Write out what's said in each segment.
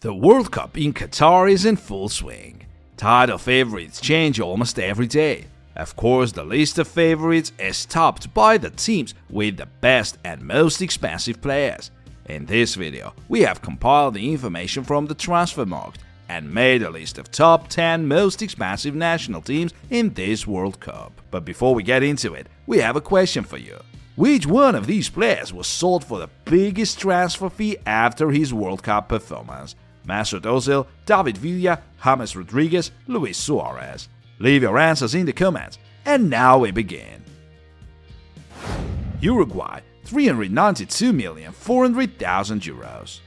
The World Cup in Qatar is in full swing. Title favorites change almost every day. Of course, the list of favorites is topped by the teams with the best and most expensive players. In this video, we have compiled the information from the transfermarkt and made a list of top 10 most expensive national teams in this World Cup. But before we get into it, we have a question for you. Which one of these players was sold for the biggest transfer fee after his World Cup performance? Mesut Ozil, David Villa, James Rodriguez, Luis Suarez? Leave your answers in the comments. And now we begin. Uruguay, 392,400,000 euros.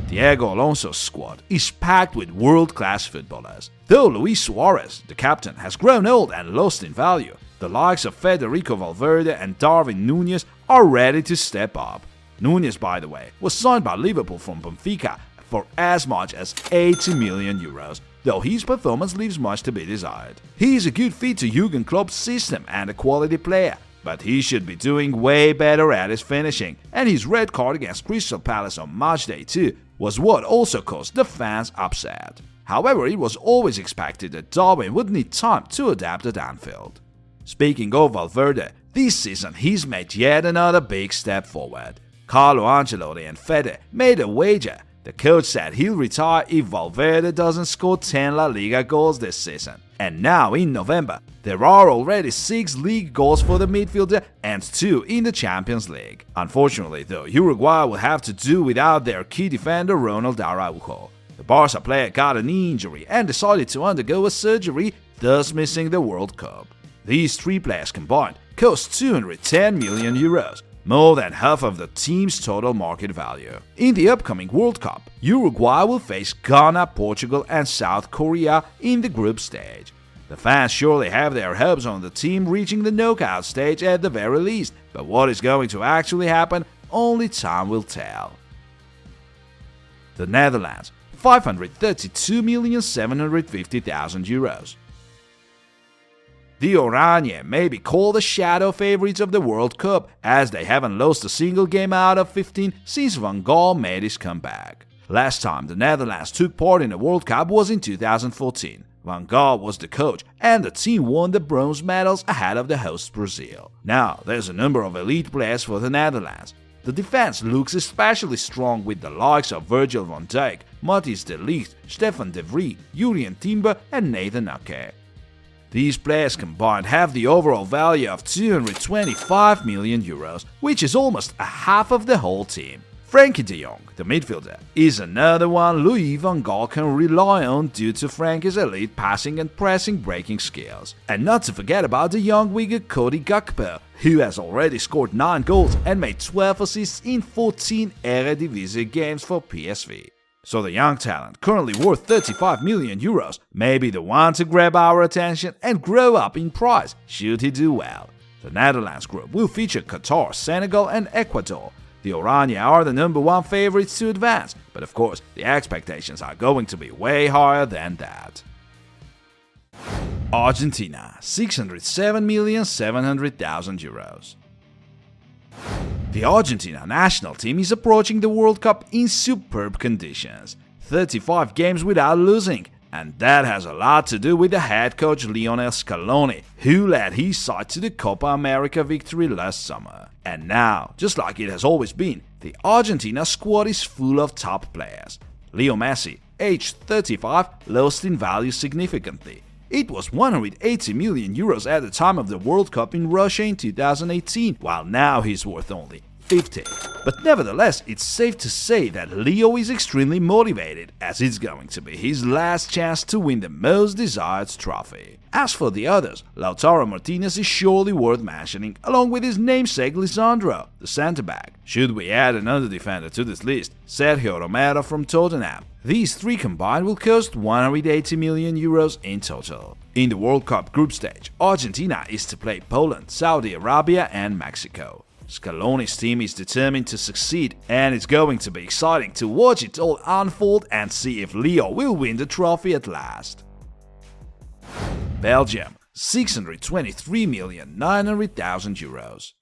Diego Alonso's squad is packed with world-class footballers. Though Luis Suarez, the captain, has grown old and lost in value, the likes of Federico Valverde and Darwin Núñez are ready to step up. Núñez, by the way, was signed by Liverpool from Benfica for as much as 80 million euros, though his performance leaves much to be desired. He is a good fit to Jurgen Klopp's system and a quality player, but he should be doing way better at his finishing, and his red card against Crystal Palace on match day 2 was what also caused the fans upset. However, it was always expected that Darwin would need time to adapt at Anfield. Speaking of Valverde, this season he's made yet another big step forward. Carlo Ancelotti and Fede made a wager. The coach said he'll retire if Valverde doesn't score 10 La Liga goals this season. And now in November, there are already 6 league goals for the midfielder and 2 in the Champions League. Unfortunately though, Uruguay will have to do without their key defender Ronald Araujo. The Barca player got a knee injury and decided to undergo a surgery, thus missing the World Cup. These 3 players combined cost 210 million euros, more than half of the team's total market value. In the upcoming World Cup, Uruguay will face Ghana, Portugal and South Korea in the group stage. The fans surely have their hopes on the team reaching the knockout stage at the very least, but what is going to actually happen, only time will tell. The Netherlands, 532,750,000 euros. The Oranje may be called the shadow favorites of the World Cup, as they haven't lost a single game out of 15 since Van Gaal made his comeback. Last time the Netherlands took part in a World Cup was in 2014. Van Gaal was the coach, and the team won the bronze medals ahead of the host Brazil. Now, there's a number of elite players for the Netherlands. The defense looks especially strong with the likes of Virgil van Dijk, Matthijs de Ligt, Stefan de Vrij, Jurrien Timber and Nathan Ake. These players combined have the overall value of 225 million euros, which is almost a half of the whole team. Frenkie de Jong, the midfielder, is another one Louis van Gaal can rely on due to Frankie's elite passing and pressing breaking skills. And not to forget about the young winger Cody Gakpo, who has already scored 9 goals and made 12 assists in 14 Eredivisie games for PSV. So the young talent, currently worth 35 million euros, may be the one to grab our attention and grow up in price should he do well. The Netherlands group will feature Qatar, Senegal and Ecuador. The Oranje are the number 1 favorites to advance, but of course the expectations are going to be way higher than that. Argentina, 607,700,000 euros. The Argentina national team is approaching the World Cup in superb conditions. 35 games without losing, and that has a lot to do with the head coach Lionel Scaloni, who led his side to the Copa America victory last summer. And now, just like it has always been, the Argentina squad is full of top players. Leo Messi, aged 35, lost in value significantly. It was 180 million euros at the time of the World Cup in Russia in 2018, while now he's worth only 50. But nevertheless, it's safe to say that Leo is extremely motivated, as it's going to be his last chance to win the most desired trophy. As for the others, Lautaro Martinez is surely worth mentioning, along with his namesake Lisandro, the centre-back. Should we add another defender to this list, Sergio Romero from Tottenham? These 3 combined will cost 180 million euros in total. In the World Cup group stage, Argentina is to play Poland, Saudi Arabia and Mexico. Scaloni's team is determined to succeed, and it's going to be exciting to watch it all unfold and see if Leo will win the trophy at last. Belgium, 623,900,000 euros.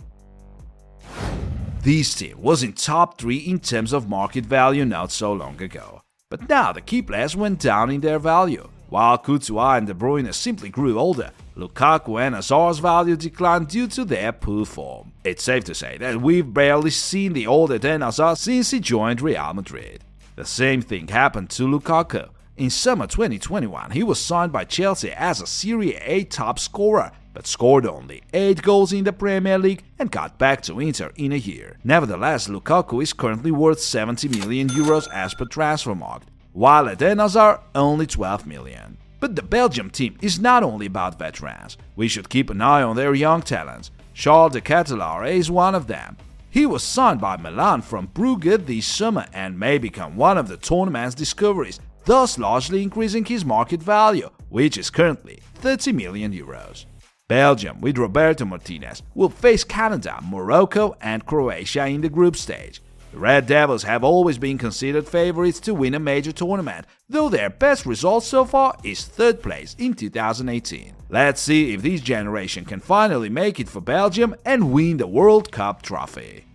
This team was in top 3 in terms of market value not so long ago. But now the key players went down in their value. While Courtois and De Bruyne simply grew older, Lukaku and Hazard's value declined due to their poor form. It's safe to say that we've barely seen the old Eden Hazard since he joined Real Madrid. The same thing happened to Lukaku. In summer 2021, he was signed by Chelsea as a Serie A top scorer, but scored only 8 goals in the Premier League and got back to Inter in a year. Nevertheless, Lukaku is currently worth 70 million euros as per transfermarkt, while Eden Hazard only 12 million. But the Belgium team is not only about veterans. We should keep an eye on their young talents. Charles de Ketelaere is one of them. He was signed by Milan from Brugge this summer and may become one of the tournament's discoveries, thus largely increasing his market value, which is currently 30 million euros. Belgium, with Roberto Martinez, will face Canada, Morocco and Croatia in the group stage. The Red Devils have always been considered favorites to win a major tournament, though their best result so far is 3rd place in 2018. Let's see if this generation can finally make it for Belgium and win the World Cup trophy.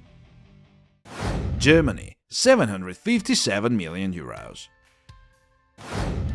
Germany, 757 million euros.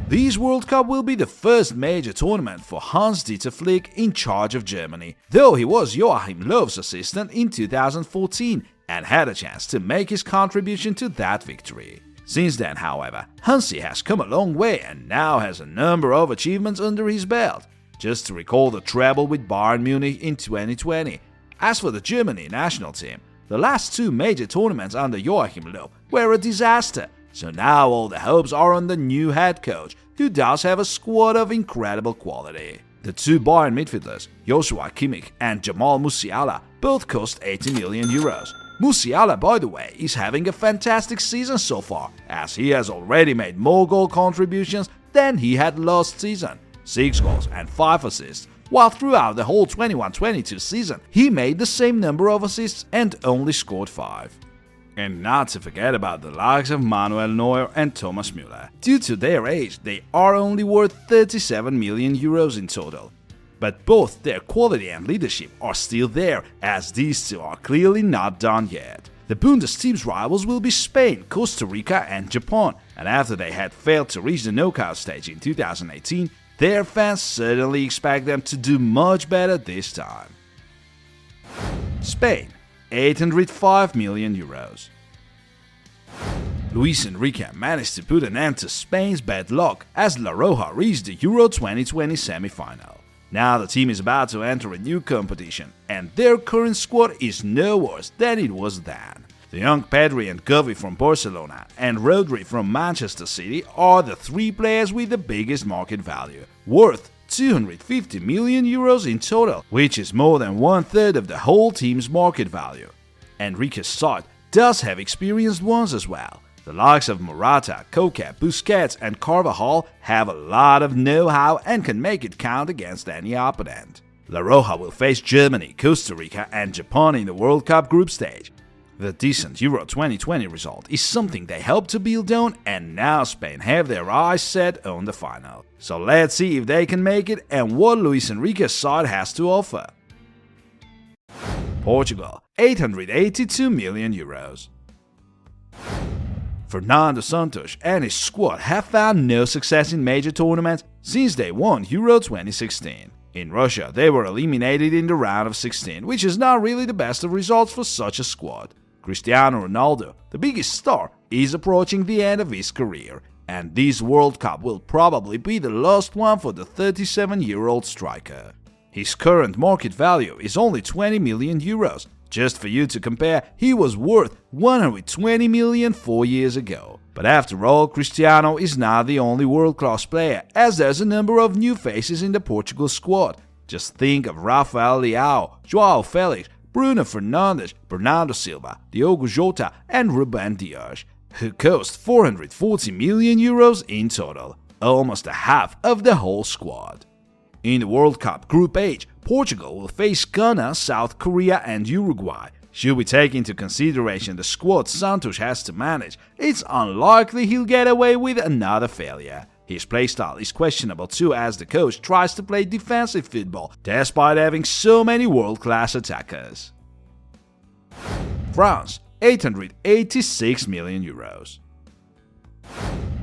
This World Cup will be the first major tournament for Hans-Dieter Flick in charge of Germany, though he was Joachim Löw's assistant in 2014 and had a chance to make his contribution to that victory. Since then, however, Hansi has come a long way and now has a number of achievements under his belt. Just to recall the treble with Bayern Munich in 2020. As for the Germany national team, the last 2 major tournaments under Joachim Löw were a disaster. So now all the hopes are on the new head coach, who does have a squad of incredible quality. The 2 Bayern midfielders, Joshua Kimmich and Jamal Musiala, both cost 80 million euros. Musiala, by the way, is having a fantastic season so far, as he has already made more goal contributions than he had last season, 6 goals and 5 assists, while throughout the whole 21-22 season he made the same number of assists and only scored 5. And not to forget about the likes of Manuel Neuer and Thomas Müller. Due to their age, they are only worth 37 million euros in total. But both their quality and leadership are still there, as these 2 are clearly not done yet. The Bundes team's rivals will be Spain, Costa Rica and Japan, and after they had failed to reach the knockout stage in 2018, their fans certainly expect them to do much better this time. Spain, 805 million euros. Luis Enrique managed to put an end to Spain's bad luck as La Roja reached the Euro 2020 semi-final. Now the team is about to enter a new competition, and their current squad is no worse than it was then. The young Pedri and Gavi from Barcelona and Rodri from Manchester City are the 3 players with the biggest market value, worth 250 million euros in total, which is more than 1/3 of the whole team's market value. Enrique's side does have experienced ones as well. The likes of Morata, Koke, Busquets and Carvajal have a lot of know-how and can make it count against any opponent. La Roja will face Germany, Costa Rica and Japan in the World Cup group stage. The decent Euro 2020 result is something they hope to build on, and now Spain have their eyes set on the final. So let's see if they can make it and what Luis Enrique's side has to offer. Portugal, 882 million euros. Fernando Santos and his squad have found no success in major tournaments since they won Euro 2016. In Russia, they were eliminated in the round of 16, which is not really the best of results for such a squad. Cristiano Ronaldo, the biggest star, is approaching the end of his career, and this World Cup will probably be the last one for the 37-year-old striker. His current market value is only 20 million euros. Just for you to compare, he was worth 120 million 4 years ago. But after all, Cristiano is not the only world-class player, as there's a number of new faces in the Portugal squad. Just think of Rafael Leao, João Felix, Bruno Fernandes, Bernardo Silva, Diogo Jota and Ruben Dias, who cost 440 million euros in total, almost a half of the whole squad. In the World Cup Group H, Portugal will face Ghana, South Korea and Uruguay. Should we take into consideration the squad Santos has to manage, it's unlikely he'll get away with another failure. His playstyle is questionable too, as the coach tries to play defensive football despite having so many world-class attackers. France 886 million euros.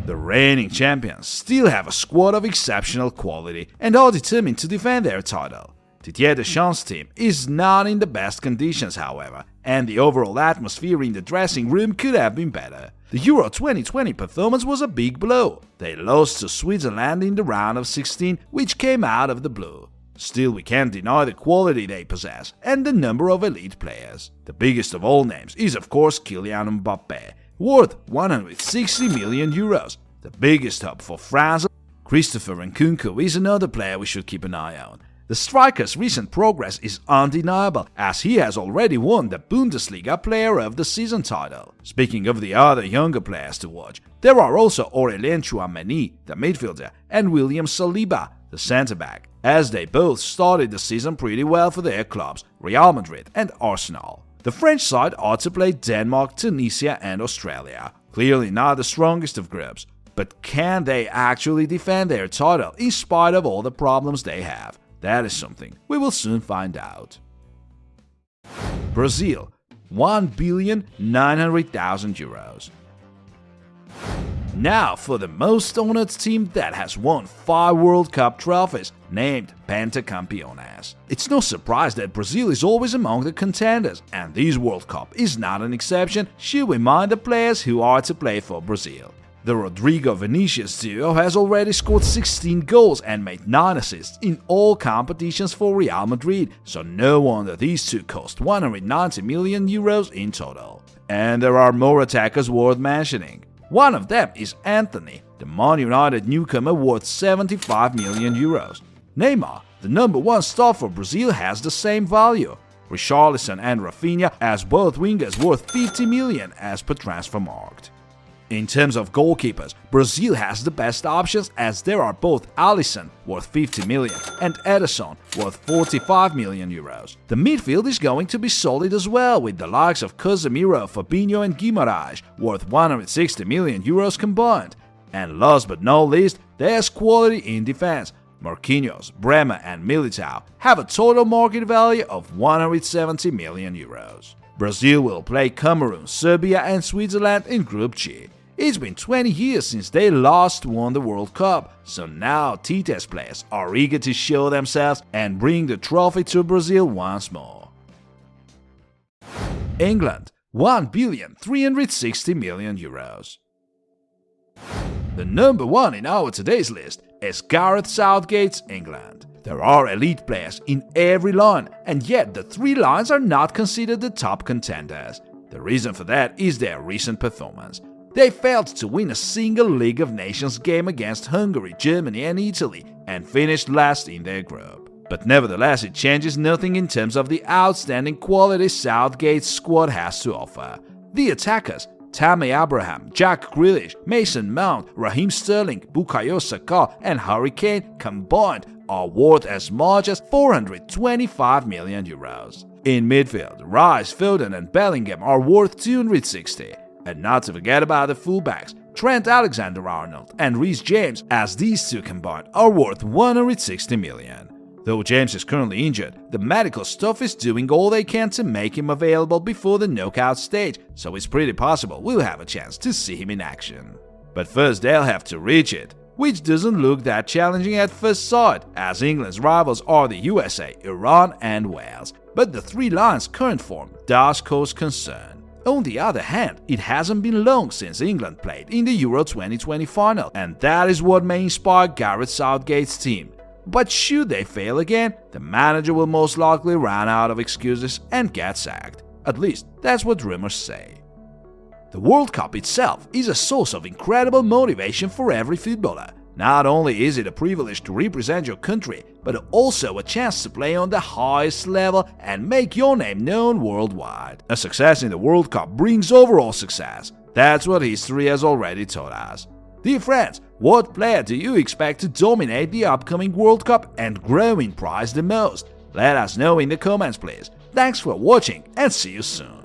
The reigning champions still have a squad of exceptional quality and are determined to defend their title. Didier Deschamps' team is not in the best conditions, however, and the overall atmosphere in the dressing room could have been better. The Euro 2020 performance was a big blow. They lost to Switzerland in the round of 16, which came out of the blue. Still, we can't deny the quality they possess and the number of elite players. The biggest of all names is of course Kylian Mbappé, worth 160 million euros. The biggest hope for France. Christopher Nkunku is another player we should keep an eye on. The striker's recent progress is undeniable, as he has already won the Bundesliga Player of the Season title. Speaking of the other younger players to watch, there are also Aurélien Tchouaméni, the midfielder, and William Saliba, the centre-back, as they both started the season pretty well for their clubs, Real Madrid and Arsenal. The French side are to play Denmark, Tunisia and Australia. Clearly not the strongest of groups, but can they actually defend their title in spite of all the problems they have? That is something we will soon find out. Brazil, 1,900,000 euros. Now for the most honored team that has won 5 World Cup trophies, named Pentacampeones. It's no surprise that Brazil is always among the contenders, and this World Cup is not an exception should we mind the players who are to play for Brazil. The Rodrigo-Vinicius duo has already scored 16 goals and made 9 assists in all competitions for Real Madrid, so no wonder these two cost 190 million euros in total. And there are more attackers worth mentioning. One of them is Anthony, the Man United newcomer worth 75 million euros. Neymar, the number 1 star for Brazil, has the same value. Richarlison and Rafinha as both wingers worth 50 million as per transfermarkt. In terms of goalkeepers, Brazil has the best options, as there are both Alisson, worth 50 million, and Ederson, worth 45 million euros. The midfield is going to be solid as well, with the likes of Casemiro, Fabinho and Guimarães, worth 160 million euros combined. And last but not least, there's quality in defense. Marquinhos, Bremer and Militao have a total market value of 170 million euros. Brazil will play Cameroon, Serbia and Switzerland in Group G. It's been 20 years since they last won the World Cup, so now Tite's players are eager to show themselves and bring the trophy to Brazil once more. England, 1,360 million euros. The number 1 in our today's list is Gareth Southgate's England. There are elite players in every line, and yet the 3 lines are not considered the top contenders. The reason for that is their recent performance. They failed to win a single League of Nations game against Hungary, Germany and Italy, and finished last in their group. But nevertheless, it changes nothing in terms of the outstanding quality Southgate's squad has to offer. The attackers, Tammy Abraham, Jack Grealish, Mason Mount, Raheem Sterling, Bukayo Saka and Harry Kane combined are worth as much as 425 million euros. In midfield, Rice, Foden and Bellingham are worth 260. And not to forget about the fullbacks, Trent Alexander-Arnold and Reece James, as these two combined are worth 160 million. Though James is currently injured, the medical staff is doing all they can to make him available before the knockout stage, so it's pretty possible we'll have a chance to see him in action. But first they'll have to reach it, which doesn't look that challenging at first sight, as England's rivals are the USA, Iran and Wales, but the 3 lines' current form does cause concern. On the other hand, it hasn't been long since England played in the Euro 2020 final, and that is what may inspire Gareth Southgate's team. But should they fail again, the manager will most likely run out of excuses and get sacked. At least, that's what rumors say. The World Cup itself is a source of incredible motivation for every footballer. Not only is it a privilege to represent your country, but also a chance to play on the highest level and make your name known worldwide. A success in the World Cup brings overall success. That's what history has already taught us. Dear friends, what player do you expect to dominate the upcoming World Cup and grow in price the most? Let us know in the comments please. Thanks for watching and see you soon.